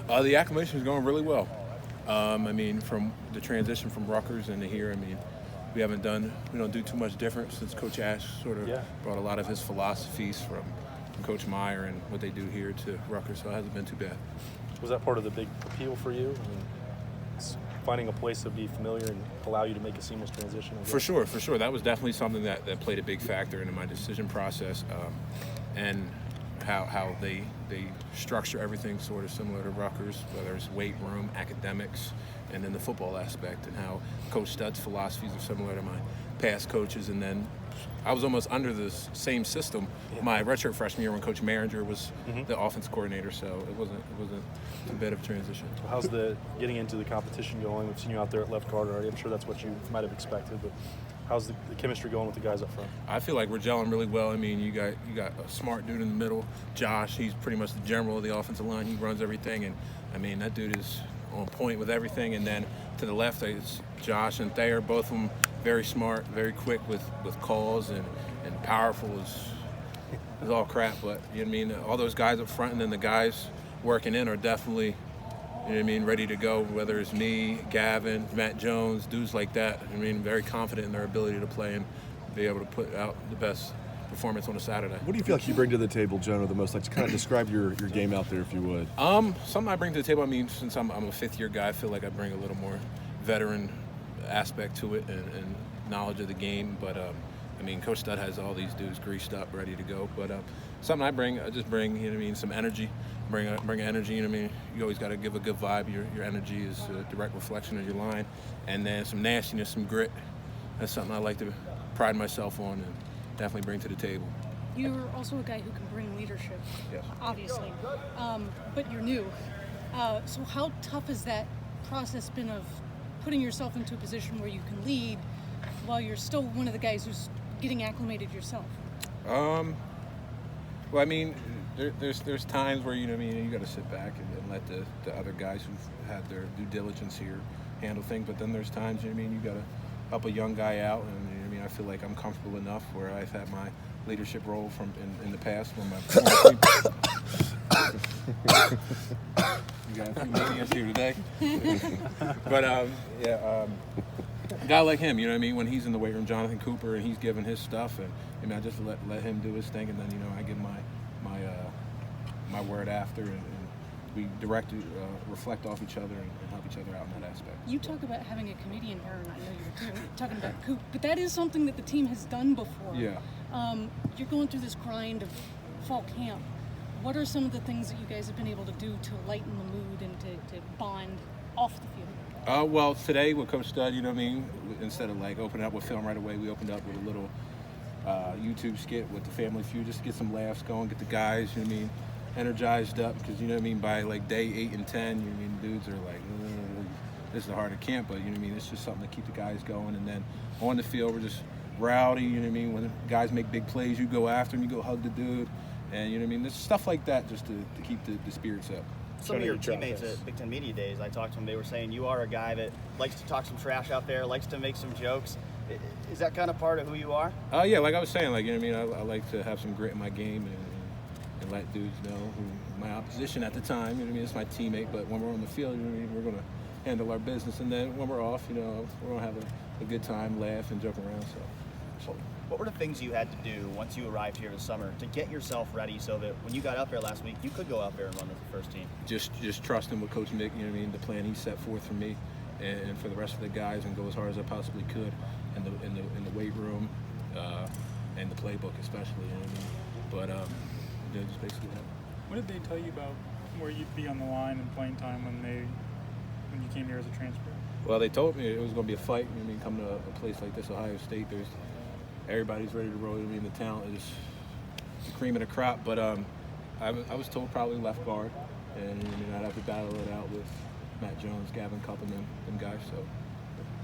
The acclimation is going really well. I mean, from the transition from Rutgers into here, I mean, we don't do too much different since Coach Ash sort of brought a lot of his philosophies from Coach Meyer and what they do here to Rutgers, so it hasn't been too bad. Was that part of the big appeal for you? I mean, finding a place to be familiar and allow you to make a seamless transition? For sure. That was definitely something that played a big factor in my decision process, and how they structure everything sort of similar to Rutgers, whether it's weight room, academics, and then the football aspect, and how Coach Stud's philosophies are similar to my past coaches. And then I was almost under the same system my redshirt freshman year when Coach Maringer was the offense coordinator, so it wasn't a bit of transition. Well, how's the getting into the competition going? We've seen you out there at left guard already. I'm sure that's what you might have expected, but how's the chemistry going with the guys up front? I feel like we're gelling really well. I mean, you got a smart dude in the middle, Josh. He's pretty much the general of the offensive line. He runs everything, and I mean that dude is on point with everything. And then to the left, it's Josh and Thayer, both of them very smart, very quick with calls, and powerful is all crap. But you know what I mean, all those guys up front and then the guys working in are definitely, you know what I mean, ready to go, whether it's me, Gavin, Matt Jones, dudes like that. I mean, very confident in their ability to play and be able to put out the best performance on a Saturday. What do you feel like you bring to the table, Jonah, the most? Like, to kind of describe your game out there, if you would. Something I bring to the table, I mean, since I'm a fifth-year guy, I feel like I bring a little more veteran aspect to it and knowledge of the game. But, I mean, Coach Stud has all these dudes greased up, ready to go. But something I just bring, you know what I mean, some energy. Bring energy, you know what I mean? You always got to give a good vibe. Your energy is a direct reflection of your line. And then some nastiness, some grit. That's something I like to pride myself on and definitely bring to the table. You're also a guy who can bring leadership, yes, obviously, but you're new. So how tough has that process been of putting yourself into a position where you can lead while you're still one of the guys who's getting acclimated yourself? Well, I mean, there's times where, you know what I mean, you got to sit back and let the other guys who've had their due diligence here handle things. But then there's times, you know what I mean, you got to help a young guy out, and you know what I mean, I feel like I'm comfortable enough where I've had my leadership role from in the past when my you got a few maniacs here today. But a guy like him, you know what I mean, when he's in the weight room, Jonathan Cooper, and he's giving his stuff, and I mean, I just let him do his thing, and then, you know, I give my word after, and we reflect off each other and help each other out in that aspect. You talk about having a comedian here, and I know you're talking about Coop, but that is something that the team has done before. Yeah. You're going through this grind of fall camp. What are some of the things that you guys have been able to do to lighten the mood and to bond off the field? Well, today with Coach Stud, you know what I mean, instead of like opening up with film right away, we opened up with a little YouTube skit with the Family Feud, just to get some laughs going, get the guys, you know what I mean, energized up, because, you know what I mean, by like day 8 and 10, you know what I mean, dudes are like, this is the heart of camp, but you know what I mean, it's just something to keep the guys going. And then on the field, we're just rowdy, you know what I mean, when guys make big plays, you go after them, you go hug the dude, and you know what I mean, there's stuff like that just to keep the spirits up. Some of your teammates at Big Ten Media Days, I talked to them, they were saying you are a guy that likes to talk some trash out there, likes to make some jokes. Is that kind of part of who you are? Yeah, like I was saying, like, you know what I mean, I like to have some grit in my game and let dudes know who my opposition at the time, you know what I mean, it's my teammate, but when we're on the field, you know what I mean, we're going to handle our business, and then when we're off, you know, we're going to have a good time, laugh, and joke around, so. What were the things you had to do once you arrived here this summer to get yourself ready so that when you got up there last week, you could go out there and run with the first team? Just trusting what Coach Nick, you know what I mean, the plan he set forth for me and for the rest of the guys, and go as hard as I possibly could in the weight room and the playbook especially, you know what I mean. But just basically that. What did they tell you about where you'd be on the line and playing time when you came here as a transfer? Well, they told me it was going to be a fight. You know what I mean, coming to a place like this, Ohio State, everybody's ready to roll. I mean, the talent is the cream of the crop. But I was told probably left guard, and I mean, I'd have to battle it out with Matt Jones, Gavin Cup, and them guys. So,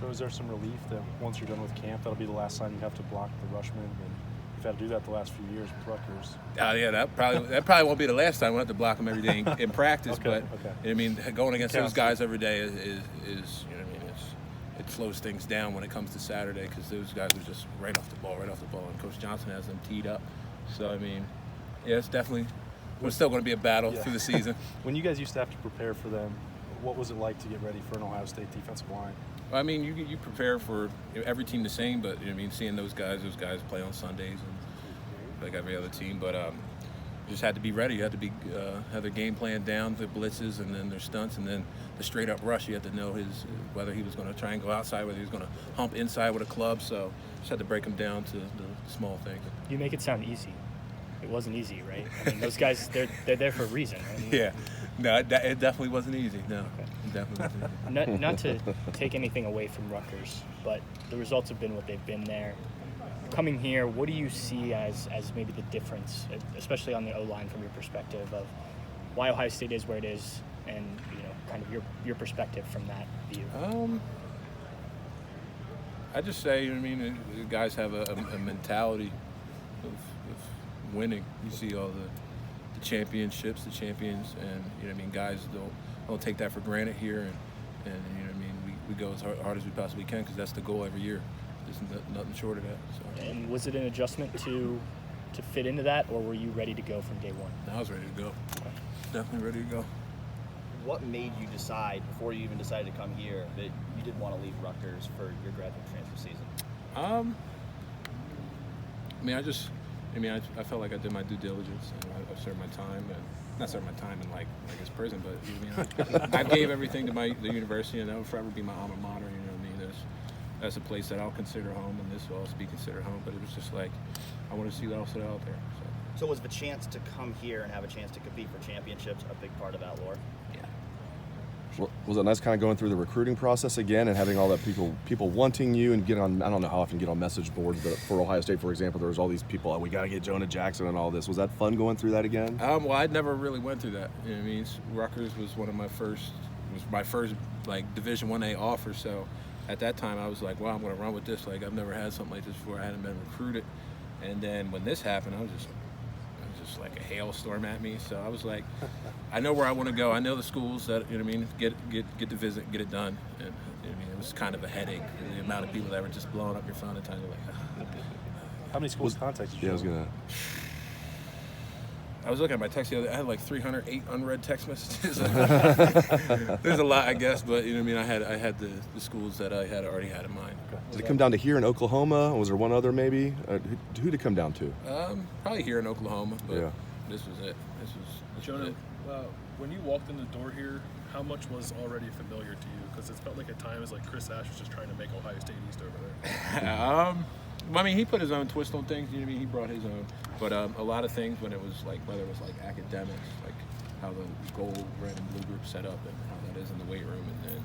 Joe, is there some relief that once you're done with camp, that'll be the last time you have to block the rushman? And you've had to do that the last few years with Rutgers. Yeah, that probably won't be the last time. We'll have to block them every day in practice. Okay. I mean, going against those guys every day is you know what I mean, it slows things down when it comes to Saturday, because those guys are just right off the ball, and Coach Johnson has them teed up. So I mean, yeah, it's definitely It's still going to be a battle through the season. When you guys used to have to prepare for them, what was it like to get ready for an Ohio State defensive line? I mean, you prepare for every team the same, but I mean, seeing those guys play on Sundays and like every other team, but you just had to be ready. You had to be have their game plan down, their blitzes, and then their stunts, and then the straight up rush. You had to know whether he was going to try and go outside, whether he was going to hump inside with a club. So just had to break him down to the small things. You make it sound easy. It wasn't easy, right? I mean, those guys, they're there for a reason, right? Yeah. No, it definitely wasn't easy. No, it definitely wasn't easy. Not to take anything away from Rutgers, but the results have been what they've been there. Coming here, what do you see as maybe the difference, especially on the O-line from your perspective of why Ohio State is where it is, and kind of your perspective from that view? I just say, I mean, the guys have a mentality of winning. You see all the championships, the champions, and I mean, guys don't take that for granted here, and I mean, we go as hard as we possibly can because that's the goal every year. There's nothing short of that. So. And was it an adjustment to fit into that, or were you ready to go from day one? I was ready to go. Okay. Definitely ready to go. What made you decide, before you even decided to come here, that you didn't want to leave Rutgers for your graduate transfer season? I felt like I did my due diligence, and I've served my time, and not served my time in like I guess prison, but I gave everything to the university, and that will forever be my alma mater. You know what I mean? That's a place that I'll consider home, and this will also be considered home. But it was just like I want to see what else is out there. So was the chance to come here and have a chance to compete for championships a big part of that lore? Yeah. Well, was it nice kind of going through the recruiting process again and having all that people wanting you and getting on, I don't know how often you get on message boards, but for Ohio State, for example, there was all these people, we got to get Jonah Jackson and all this. Was that fun going through that again? Well, I never really went through that. You know what I mean? Rutgers was my first like Division 1A offer, so at that time I was like, well, I'm going to run with this. Like, I've never had something like this before. I hadn't been recruited. And then when this happened, it was just like a hailstorm at me. So I was like, I know where I want to go. I know the schools that, you know what I mean, get to visit, get it done. And you know what I mean, it was kind of a headache, the amount of people that were just blowing up your phone and telling you like, How many schools contacted you? Yeah, I was going to. I was looking at my text the other day. I had like 308 unread text messages. There's a lot, I guess, but you know what I mean. I had the schools that I had already had in mind. Okay. Did it come down to here in Oklahoma? Was there one other maybe? Who did it come down to? Probably here in Oklahoma, but yeah. This was it. This was Jonah, it. when you walked in the door here, how much was already familiar to you? Because it felt like at times like Chris Ash was just trying to make Ohio State East over there. I mean, he put his own twist on things. You know what I mean? He brought his own. But a lot of things when it was like, whether it was like academics, like how the gold, red, and blue group set up and how that is in the weight room, and then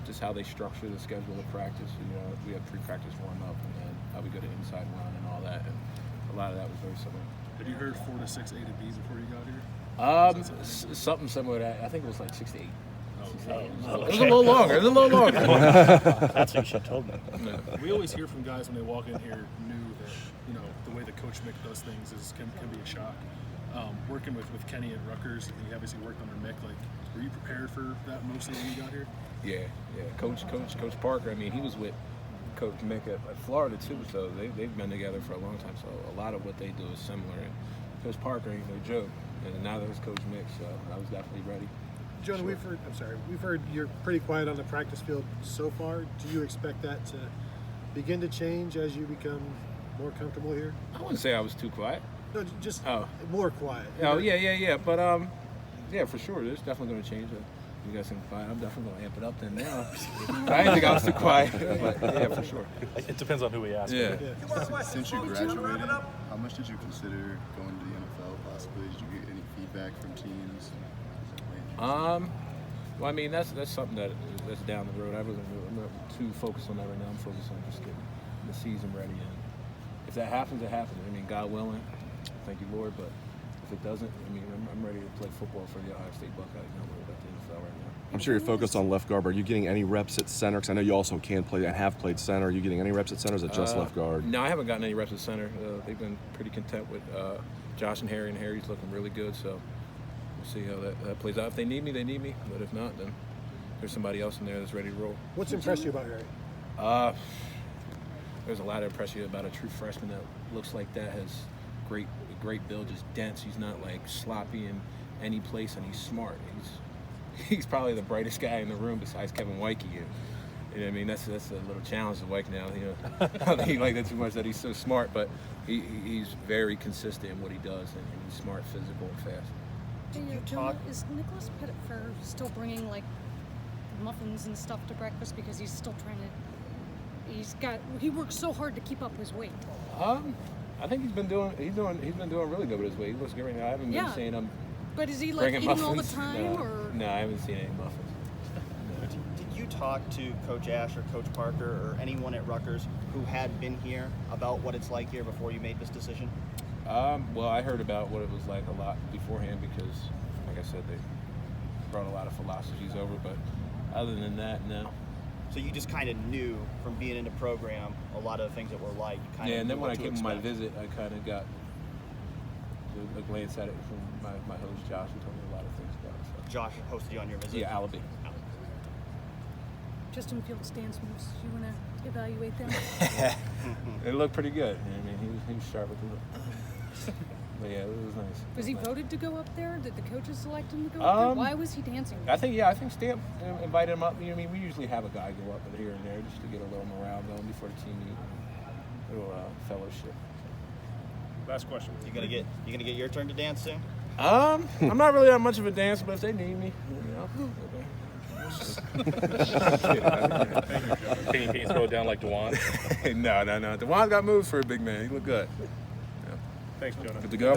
just how they structure the schedule of practice. You know, we have pre-practice warm-up, and then how we go to inside run and all that. And a lot of that was very similar. Had you heard 4 to 6 A to Bs before you got here? Something similar to that. I think it was like 6 to 8. Oh, It was a little longer. That's what you should have told me. No. We always hear from guys when they walk in here new that, the way that Coach Mick does things can be a shock. Working with Kenny at Rutgers, and he obviously worked under Mick. Like, were you prepared for that mostly when you got here? Yeah. Coach Parker. I mean, he was with Coach Mick at Florida too, so they've been together for a long time. So a lot of what they do is similar. And Coach Parker ain't no joke, and now there's Coach Mick, so I was definitely ready. Jonah, we've heard you're pretty quiet on the practice field so far. Do you expect that to begin to change as you become more comfortable here? I wouldn't say I was too quiet. No, just more quiet. Oh, yeah. But, yeah, for sure. There's definitely going to change. You guys seem quiet. I'm definitely going to amp it up then now. I didn't think I was too quiet, but yeah, for sure. It depends on who we ask. Yeah. Since you graduated, how much did you consider going to the NFL possibly? Did you get any feedback from teams? Well, I mean, that's something that's down the road. I'm not too focused on that right now. I'm focused on just getting the season ready. And if that happens, it happens. I mean, God willing, thank you, Lord. But if it doesn't, I mean, I'm ready to play football for the Ohio State Buckeyes. I'm not worried about the NFL right now. I'm sure you're focused on left guard, but are you getting any reps at center? Because I know you also can play and have played center. Are you getting any reps at center, or is it just left guard? No, I haven't gotten any reps at center. They've been pretty content with Josh and Harry, Harry's looking really good. So we'll see how that plays out. If they need me, they need me. But if not, then there's somebody else in there that's ready to roll. What's impressed you about Harry? There's a lot of impressed you about a true freshman that looks like that, has great great build, just dense. He's not like sloppy in any place, and he's smart. He's probably the brightest guy in the room besides Kevin Weike. You know what I mean? That's a little challenge to Weike now. You know, I don't think he like that too much, that he's so smart, but he's very consistent in what he does, and he's smart, physical, and fast. Hey, Jonah, is Nicholas Petitfer still bringing like muffins and stuff to breakfast because he's still trying to? He works so hard to keep up his weight. I think he's been doing really good with his weight. He looks good right now. I haven't been seeing him. But is he like bringing eating muffins. all the time, No. or? No, I haven't seen any muffins. Did you talk to Coach Ash or Coach Parker or anyone at Rutgers who had been here about what it's like here before you made this decision? Well, I heard about what it was like a lot beforehand because, like I said, they brought a lot of philosophies over. But other than that, no. So you just kind of knew from being in the program a lot of the things that were like. You kind Yeah, of and then knew when I what to came on my expect. visit, I kind of got a glance at it from my host, Josh, who told me a lot of things about it. So. Josh hosted you on your visit. Yeah, Alabi. Justin Fields' dance moves. You want to evaluate them? It looked pretty good. I mean, he was sharp with it. But yeah, it was nice. Was he nice. voted to go up there? Did the coaches select him to go up there? Um, Why was he dancing? I think Stamp invited him up. You know, I mean, we usually have a guy go up here and there just to get a little morale going before the team meet, a little fellowship. Last question. You gonna get your turn to dance soon? I'm not really that much of a dancer, but if they need me, you know. Can you throw it down like Dewan? No. Dewan's got moves for a big man. He looked good. Thanks, Jonah. Good to go.